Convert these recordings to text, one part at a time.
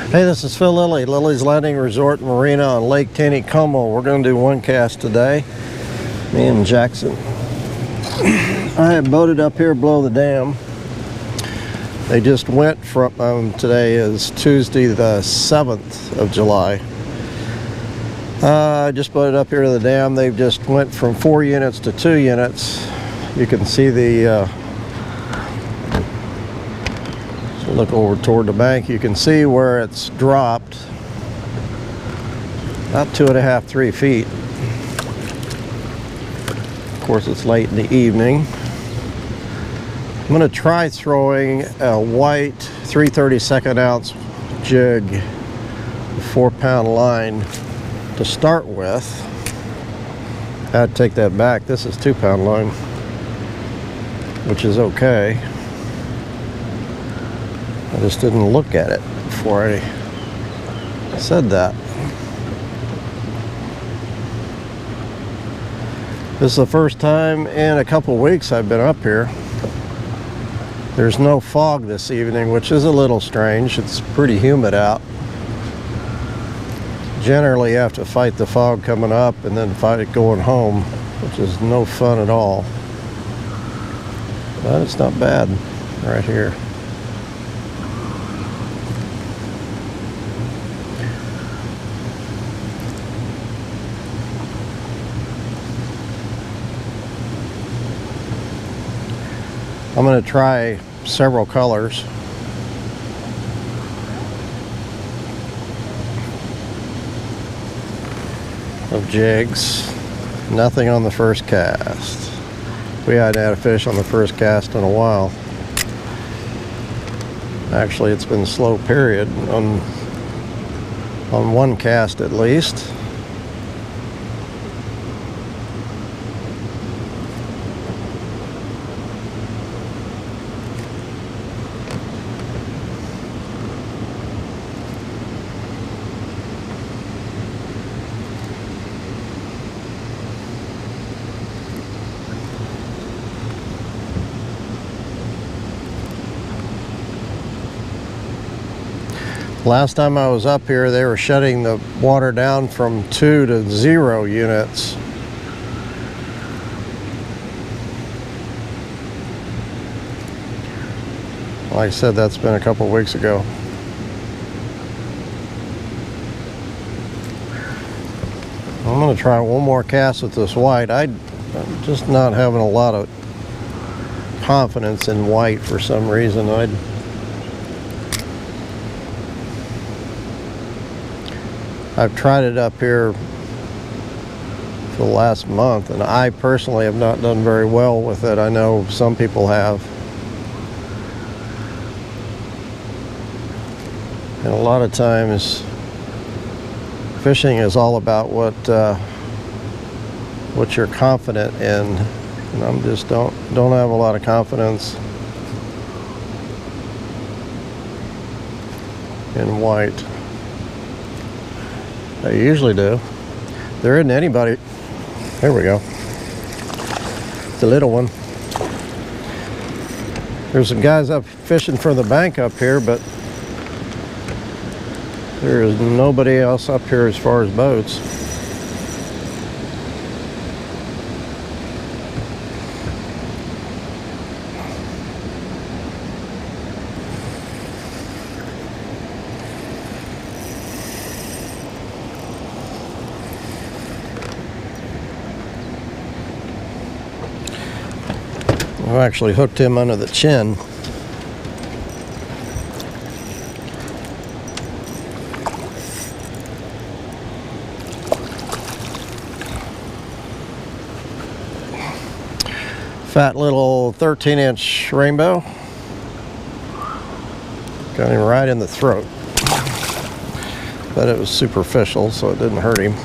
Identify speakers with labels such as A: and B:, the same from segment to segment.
A: Hey, this is Phil Lilley, Lilleys Landing Resort and Marina on Lake Taneycomo. We're going to do one cast today, me and Jackson. I have boated up here below the dam. They just went from, today is Tuesday the 7th of July. I just boated up here to the dam. They've just went from 4 units to 2 units. You can see the look over toward the bank. You can see where it's dropped about 2.5, 3 feet. Of course, it's late in the evening. I'm going to try throwing a white 3/32 ounce jig, 4-pound line to start with. I'd take that back. This is 2-pound line, which is okay. I just didn't look at it before I said that. This is the first time in a couple weeks I've been up here. There's no fog this evening, which is a little strange. It's pretty humid out. Generally you have to fight the fog coming up and then fight it going home, which is no fun at all. But it's not bad right here. I'm going to try several colors. Of jigs. Nothing on the first cast. We hadn't had a fish on the first cast in a while. Actually, it's been slow period on one cast at least. Last time I was up here, they were shutting the water down from 2 to 0 units. Like I said, that's been a couple weeks ago. I'm going to try one more cast with this white. I'm just not having a lot of confidence in white for some reason. I've tried it up here for the last month, and I personally have not done very well with it. I know some people have. And a lot of times, fishing is all about what you're confident in. And I'm just don't have a lot of confidence in white. I usually do. There isn't anybody. There we go. The little one. There's some guys up fishing from the bank up here, but there is nobody else up here as far as boats. I've actually hooked him under the chin. Fat little 13-inch rainbow. Got him right in the throat. But it was superficial, so it didn't hurt him.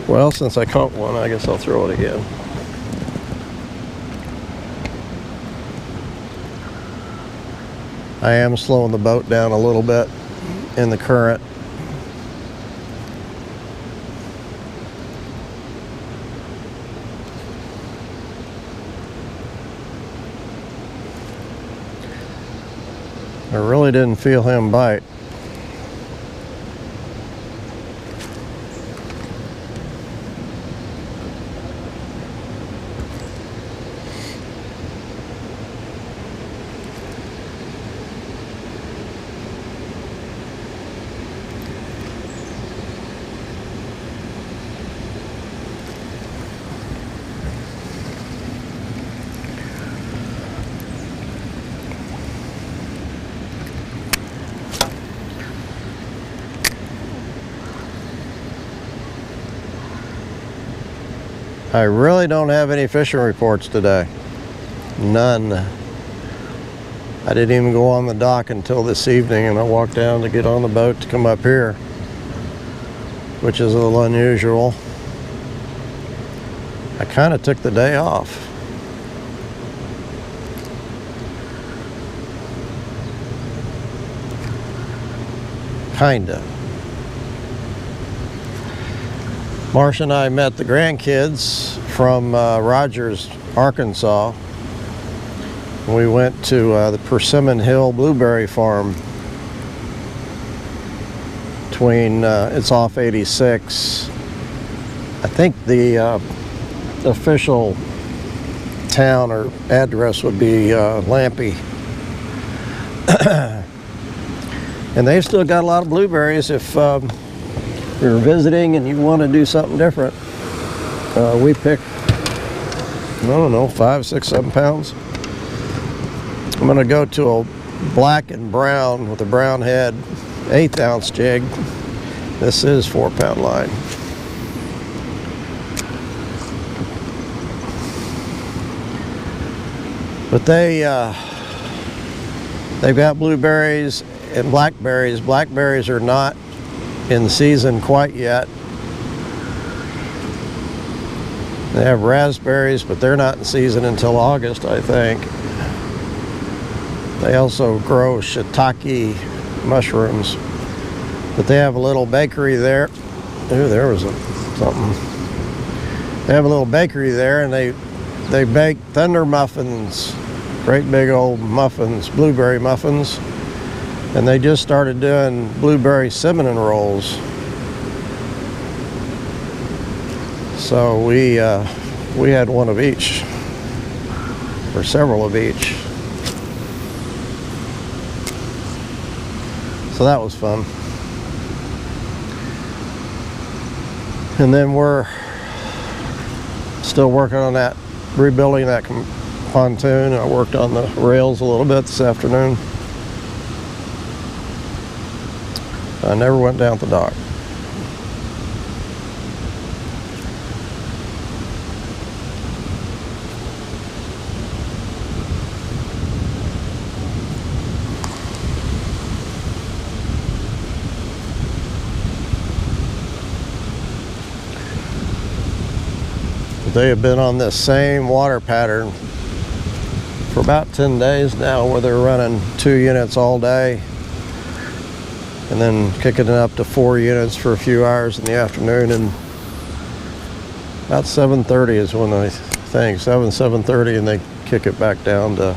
A: Well, since I caught one, I guess I'll throw it again. I am slowing the boat down a little bit in the current. I really didn't feel him bite. I really don't have any fishing reports today. None. I didn't even go on the dock until this evening, and I walked down to get on the boat to come up here, which is a little unusual. I kind of took the day off. Kinda. Marcia and I met the grandkids from Rogers, Arkansas. We went to the Persimmon Hill Blueberry Farm. It's off 86. I think the official town or address would be Lampe. And they've still got a lot of blueberries if you're visiting and you want to do something different. We picked, I don't know, 5, 6, 7 pounds. I'm going to go to a black and brown with a brown head 1/8 ounce jig. This is 4-pound line. But they've got blueberries and blackberries. Blackberries are not in season quite yet. They have raspberries, but they're not in season until August, I think. They also grow shiitake mushrooms, but they have a little bakery there. Ooh, there was something. They have a little bakery there, and they bake thunder muffins, great big old muffins, blueberry muffins. And they just started doing blueberry cinnamon rolls. So we had one of each, or several of each. So that was fun. And then we're still working on that, rebuilding that pontoon. I worked on the rails a little bit this afternoon. I never went down to the dock. They have been on this same water pattern for about 10 days now, where they're running 2 units all day and then kicking it up to 4 units for a few hours in the afternoon. And about 7:30 is when I think, 7:30, and they kick it back down to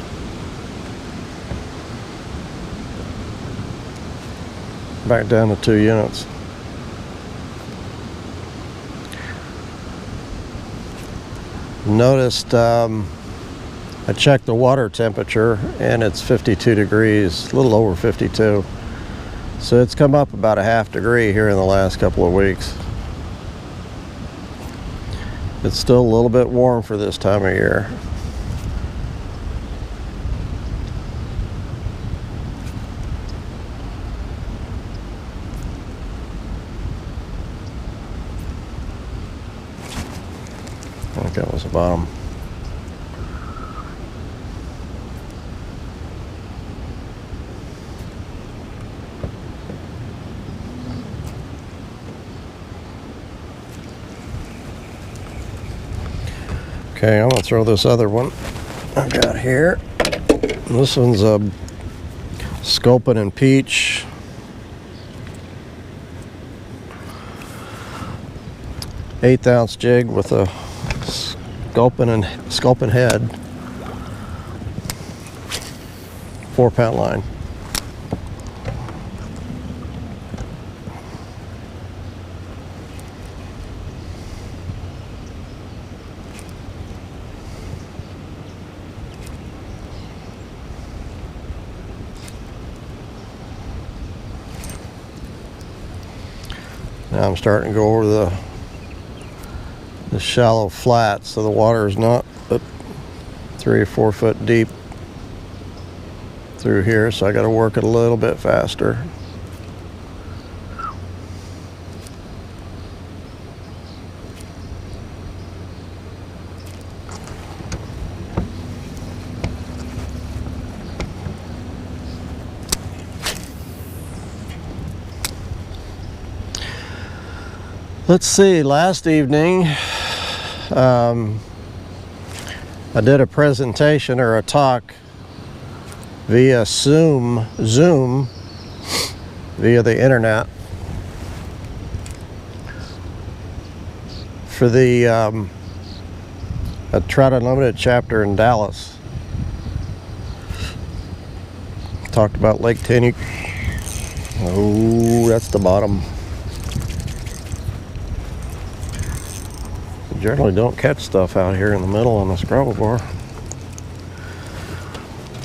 A: back down to 2 units. Noticed I checked the water temperature and it's 52 degrees, a little over 52. So it's come up about a ½ degree here in the last couple of weeks. It's still a little bit warm for this time of year. I think that was the bottom. Okay, I'm gonna throw this other one I got here. This one's a Sculpin and Peach. Eighth ounce jig with a Sculpin head. 4-pound line. Now I'm starting to go over the shallow flats, so the water is not 3 or 4 foot deep through here, so I got to work it a little bit faster. Let's see, last evening I did a presentation or a talk via Zoom via the internet for the a Trout Unlimited chapter in Dallas. Talked about Lake Tenney. Oh, that's the bottom. Generally don't catch stuff out here in the middle on the scrabble bar.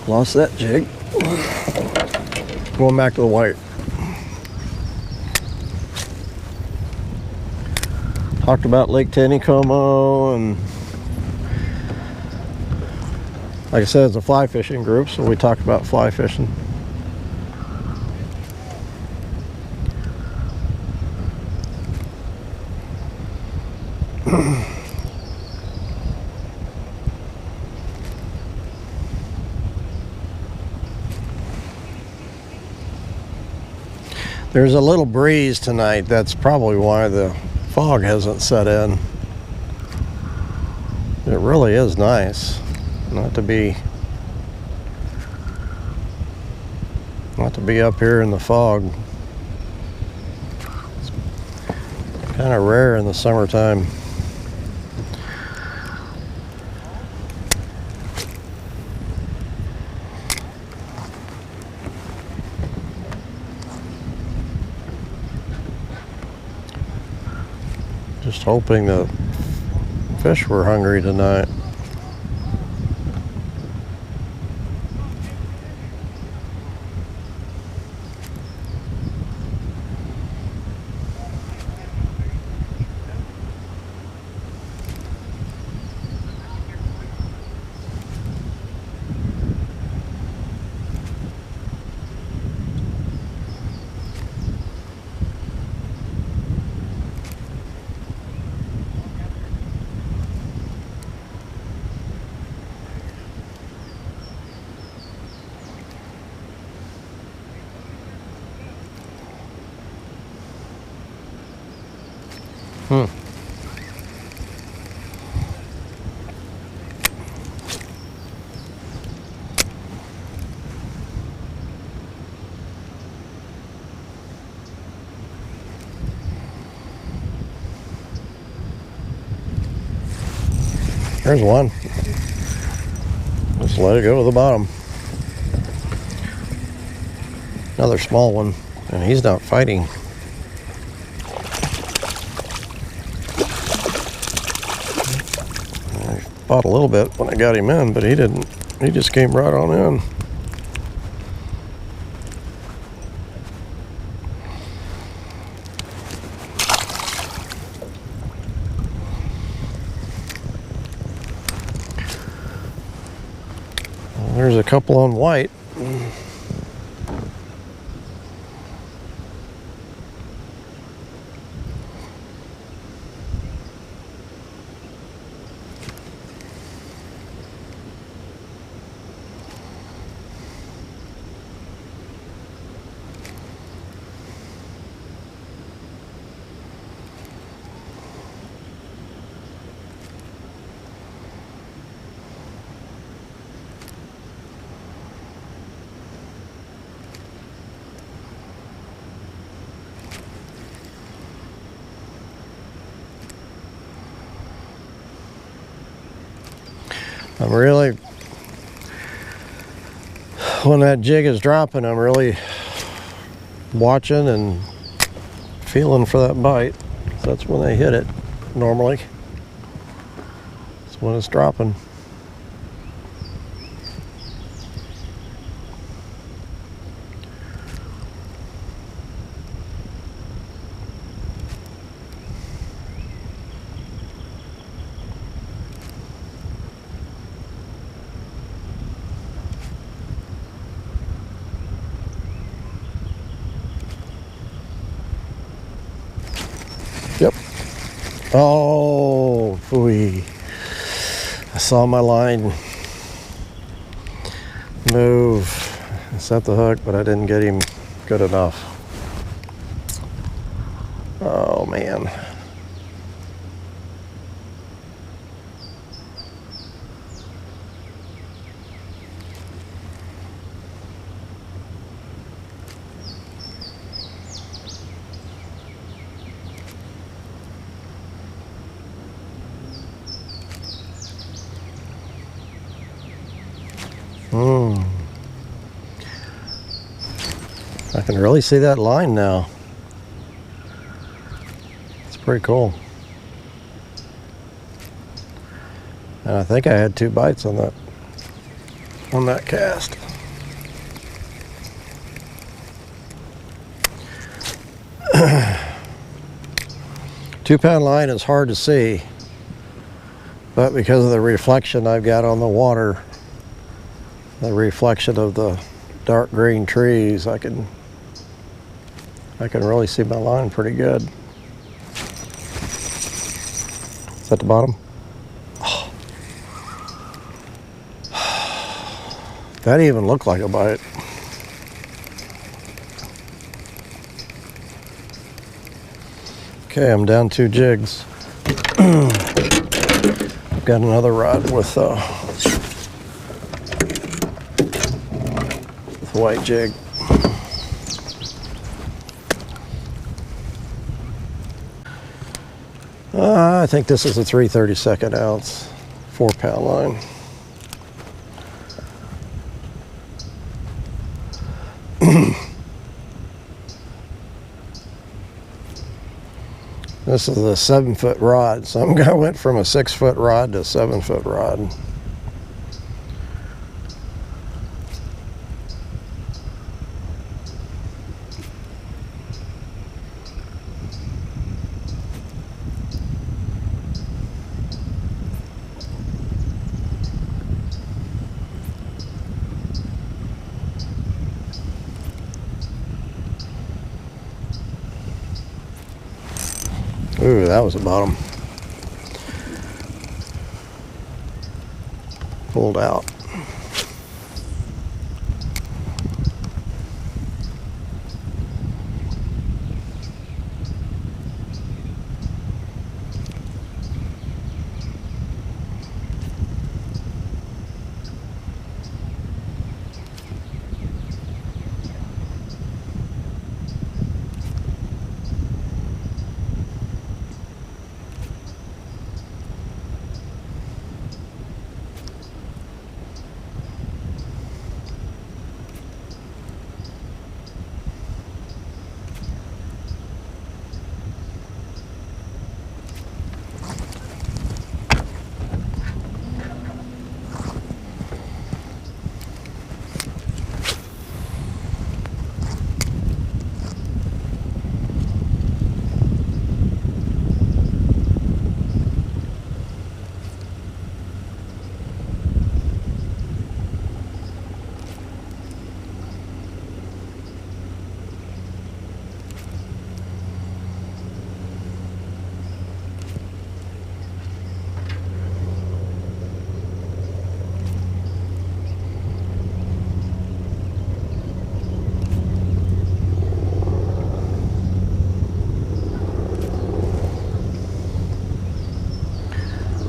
A: Lost that jig. Going back to the white. Talked about Lake Taneycomo, and like I said, it's a fly fishing group, so we talked about fly fishing. There's a little breeze tonight. That's probably why the fog hasn't set in. It really is nice not to be up here in the fog. It's kind of rare in the summertime. Just hoping the fish were hungry tonight. There's one. Just let it go to the bottom. Another small one, and he's not fighting. I fought a little bit when I got him in, but he didn't. He just came right on in. There's a couple on white. I'm really, when that jig is dropping, I'm really watching and feeling for that bite. That's when they hit it, normally. That's when it's dropping. Yep. Oh, phooey. I saw my line move. I set the hook, but I didn't get him good enough. Oh, man. I can really see that line now. It's pretty cool. And I think I had 2 bites on that cast. Two-pound line is hard to see, but because of the reflection I've got on the water, the reflection of the dark green trees, I can really see my line pretty good. Is that the bottom? Oh. That even looked like a bite. Okay, I'm down 2 jigs. I've got another rod with white jig. I think this is a 3/32 ounce, 4-pound line. This is a 7-foot rod, so I went from a 6-foot rod to a 7-foot rod. Ooh, that was the bottom. Pulled out.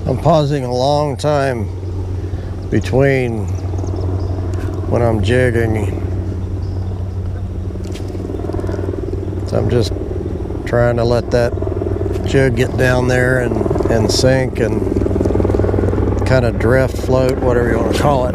A: I'm pausing a long time between when I'm jigging. So I'm just trying to let that jig get down there and sink and kind of drift, float, whatever you want to call it.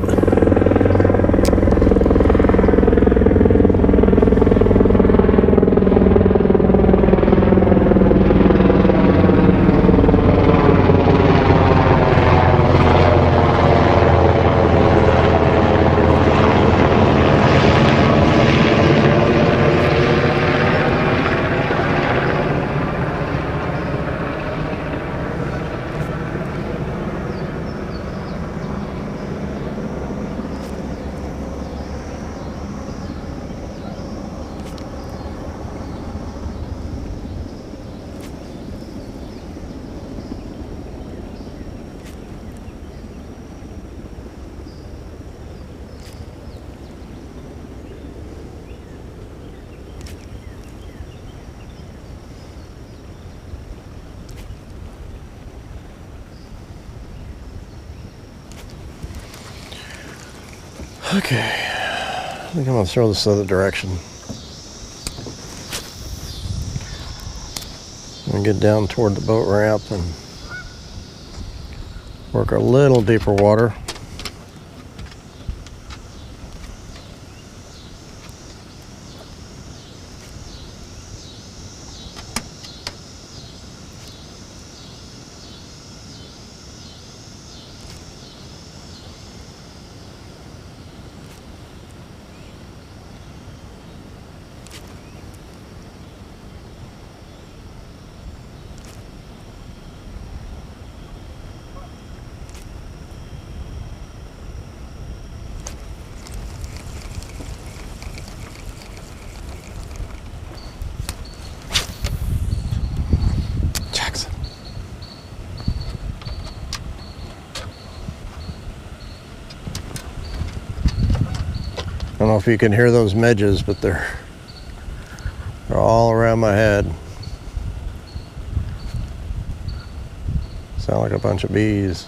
A: Okay, I think I'm gonna throw this the other direction. And get down toward the boat ramp and work a little deeper water. I don't know if you can hear those midges, but they're all around my head. Sound like a bunch of bees.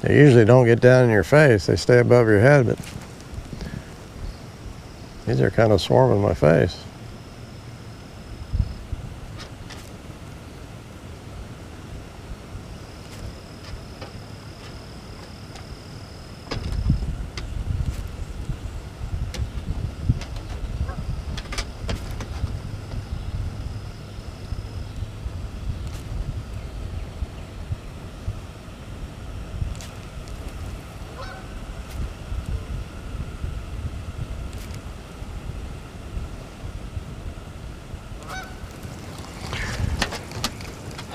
A: They usually don't get down in your face. They stay above your head, but these are kind of swarming my face.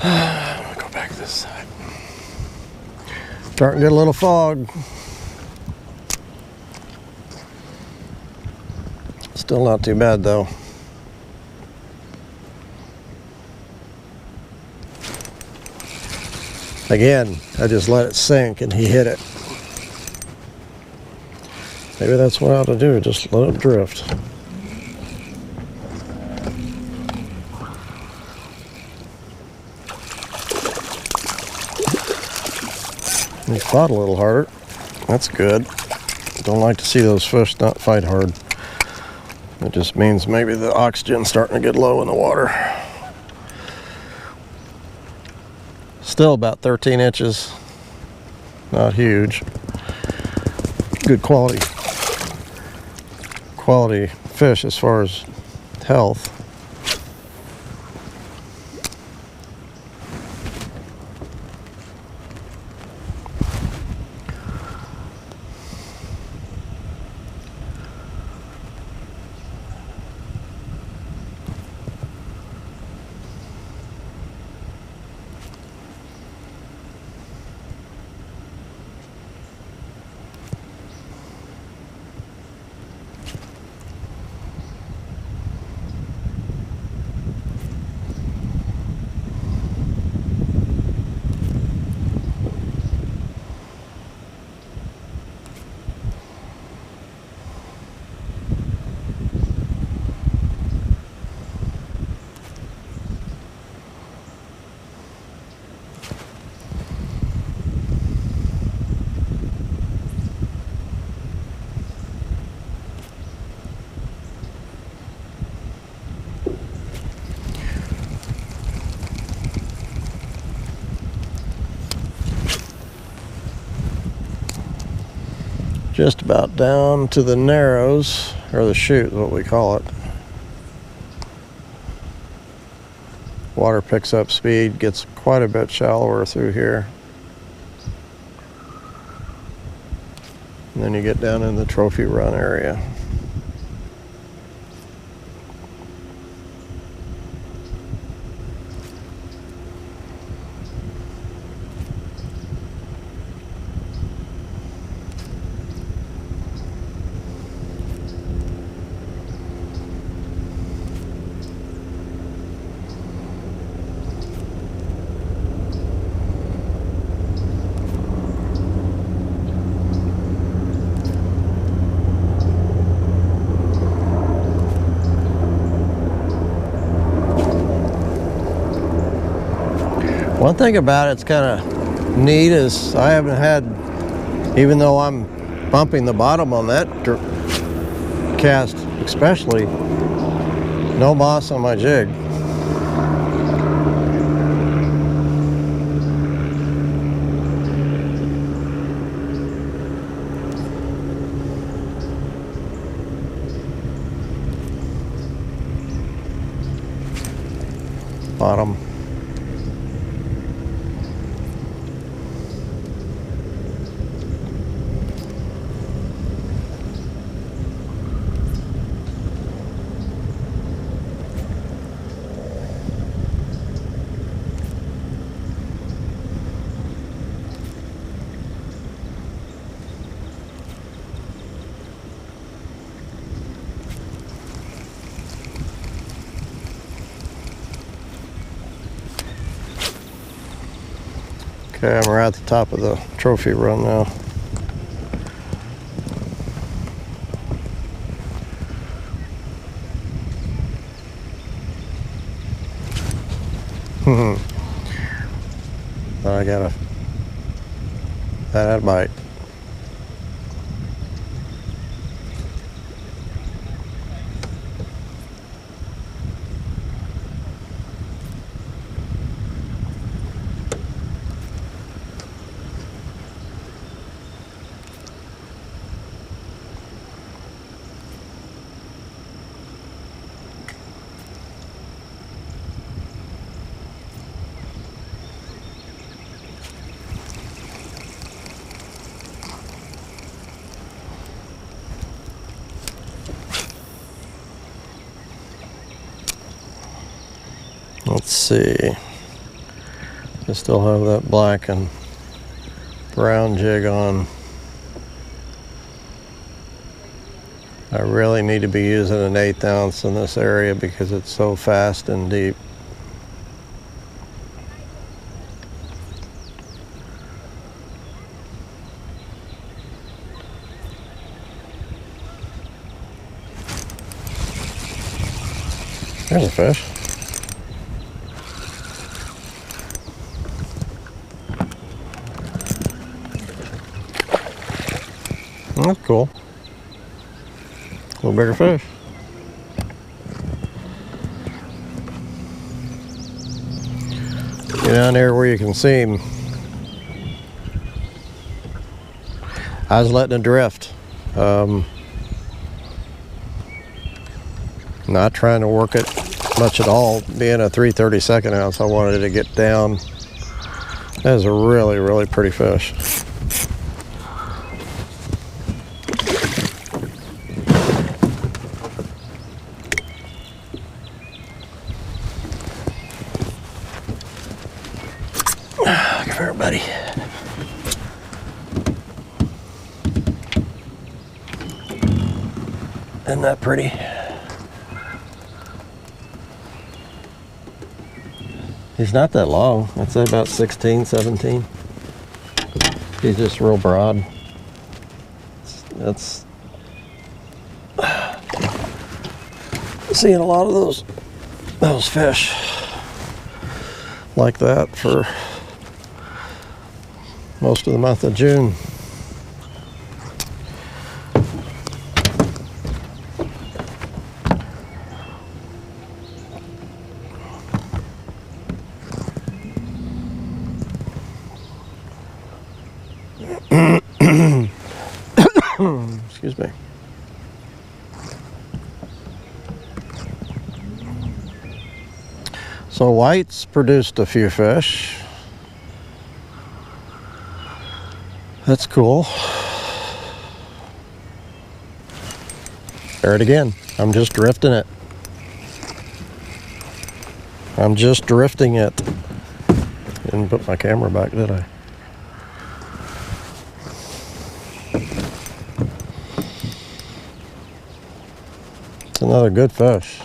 A: I'm gonna go back this side. Starting to get a little fog. Still not too bad though. Again, I just let it sink and he hit it. Maybe that's what I ought to do, just let it drift. He fought a little harder. That's good. Don't like to see those fish not fight hard. It just means maybe the oxygen's starting to get low in the water. Still about 13 inches. Not huge. Good quality fish as far as health. Just about down to the narrows, or the chute, what we call it. Water picks up speed, gets quite a bit shallower through here. And then you get down in the trophy run area. One thing about it's kind of neat is I haven't had, even though I'm bumping the bottom on that cast especially, no moss on my jig. Bottom. Okay, we're at the top of the trophy run now. I got that bite. Let's see. I still have that black and brown jig on. I really need to be using an 1/8 ounce in this area because it's so fast and deep. There's a fish. That's cool. A little bigger fish. Get down there where you can see him. I was letting it drift. Not trying to work it much at all. Being a 3/32 ounce, I wanted it to get down. That is a really, really pretty fish. Come here, buddy. Isn't that pretty? He's not that long. I'd say about 16, 17. He's just real broad. That's seeing a lot of those fish like that for most of the month of June. Excuse me. So whites produced a few fish. That's cool. There it again. I'm just drifting it. I'm just drifting it. Didn't put my camera back, did I? It's another good fish.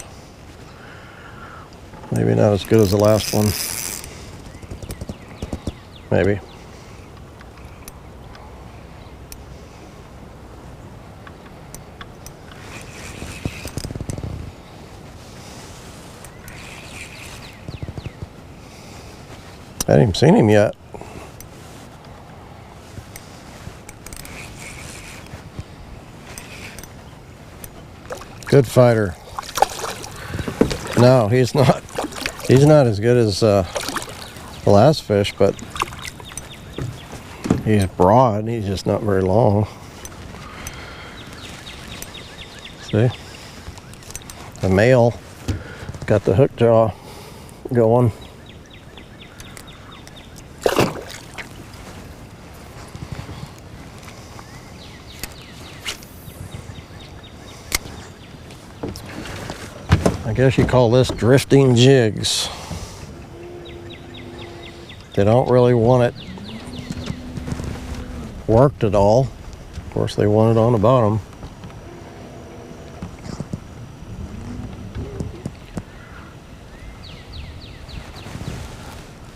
A: Maybe not as good as the last one. Maybe. I haven't even seen him yet. Good fighter. No, he's not. He's not as good as the last fish, but he's broad. He's just not very long. See? The male got the hook jaw going. I guess you call this drifting jigs. They don't really want it worked at all. Of course, they want it on the bottom.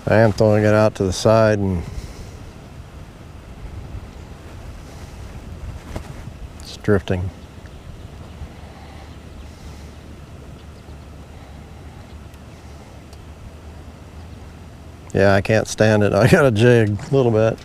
A: I am throwing it out to the side and it's drifting. Yeah, I can't stand it. I got a jig a little bit.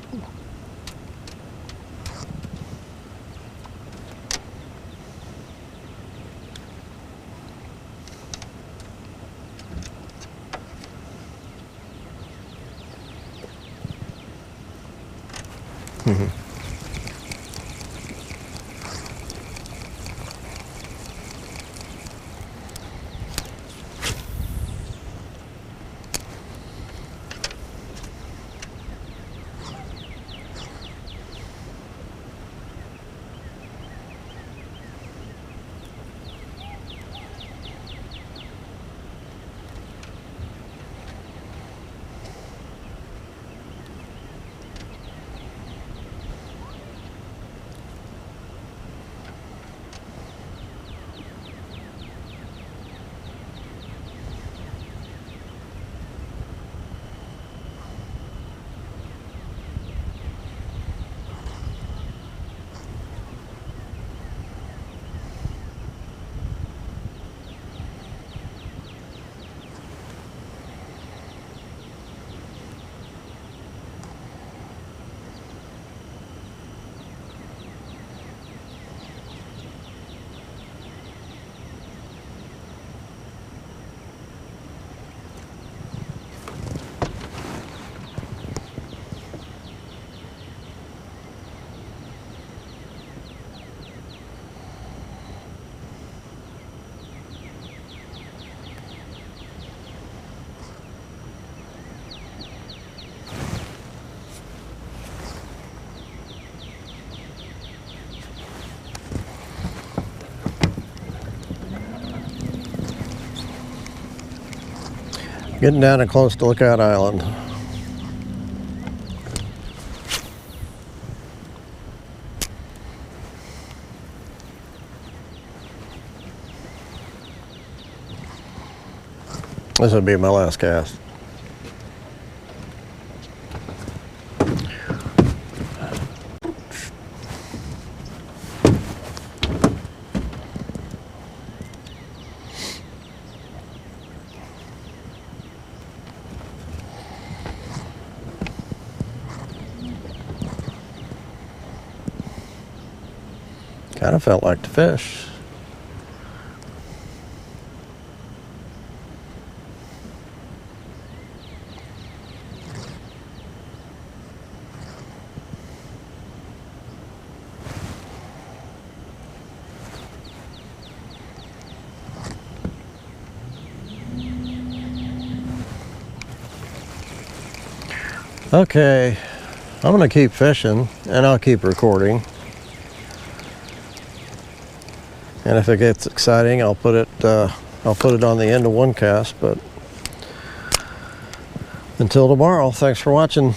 A: Getting down and close to Lookout Island. This will be my last cast. Kind of felt like the fish. Okay, I'm gonna keep fishing and I'll keep recording. And if it gets exciting, I'll put it on the end of one cast. But until tomorrow, thanks for watching.